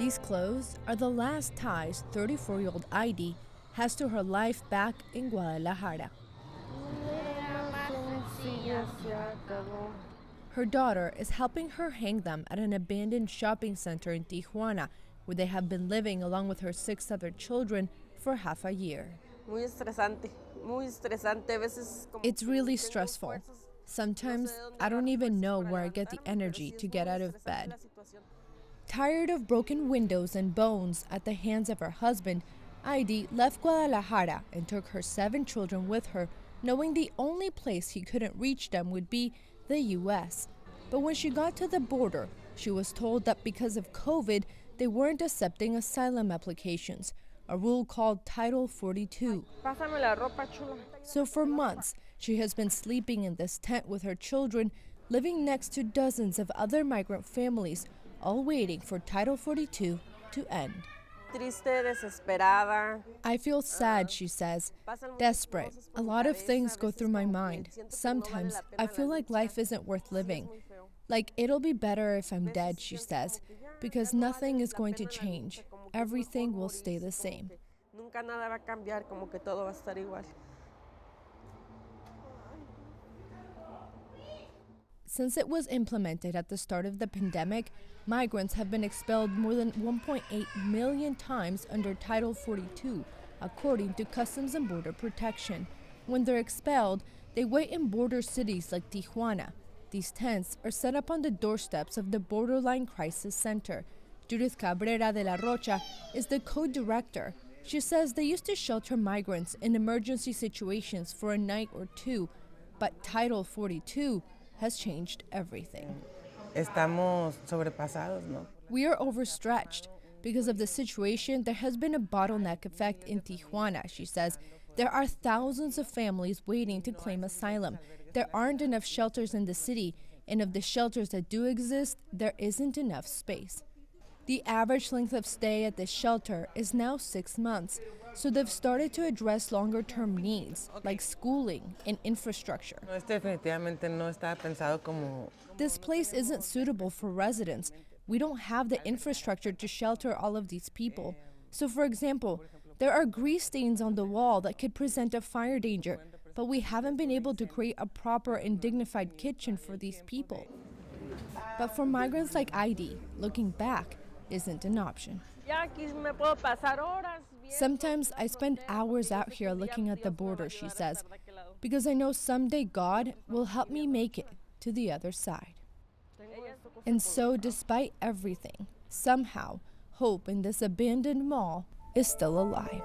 These clothes are the last ties 34-year-old Heidi has to her life back in Guadalajara. Her daughter is helping her hang them at an abandoned shopping center in Tijuana, where they have been living along with her 6 other children for half a year. It's really stressful. Sometimes I don't even know where I get the energy to get out of bed. Tired of broken windows and bones at the hands of her husband, Heidi left Guadalajara and took her 7 children with her, knowing the only place he couldn't reach them would be the U.S. But when she got to the border, she was told that because of COVID, they weren't accepting asylum applications, a rule called Title 42. So for months, she has been sleeping in this tent with her children, living next to dozens of other migrant families, all waiting for Title 42 to end. I feel sad, she says, desperate. A lot of things go through my mind. Sometimes I feel like life isn't worth living. Like it'll be better if I'm dead, she says, because nothing is going to change. Everything will stay the same. Since it was implemented at the start of the pandemic, migrants have been expelled more than 1.8 million times under Title 42, according to Customs and Border Protection. When they're expelled, they wait in border cities like Tijuana. These tents are set up on the doorsteps of the Borderline Crisis Center. Judith Cabrera de la Rocha is the co-director. She says they used to shelter migrants in emergency situations for a night or two, but Title 42 has changed everything. Estamos sobrepasados, ¿no? We are overstretched. Because of the situation, there has been a bottleneck effect in Tijuana, she says. There are thousands of families waiting to claim asylum. There aren't enough shelters in the city, and of the shelters that do exist, there isn't enough space. The average length of stay at this shelter is now 6 months, so they've started to address longer-term needs, like schooling and infrastructure. This place isn't suitable for residents. We don't have the infrastructure to shelter all of these people. So, for example, there are grease stains on the wall that could present a fire danger, but we haven't been able to create a proper and dignified kitchen for these people. But for migrants like Heidi, looking back isn't an option. Sometimes I spend hours out here looking at the border, she says, because I know someday God will help me make it to the other side. And so, despite everything, somehow, hope in this abandoned mall is still alive.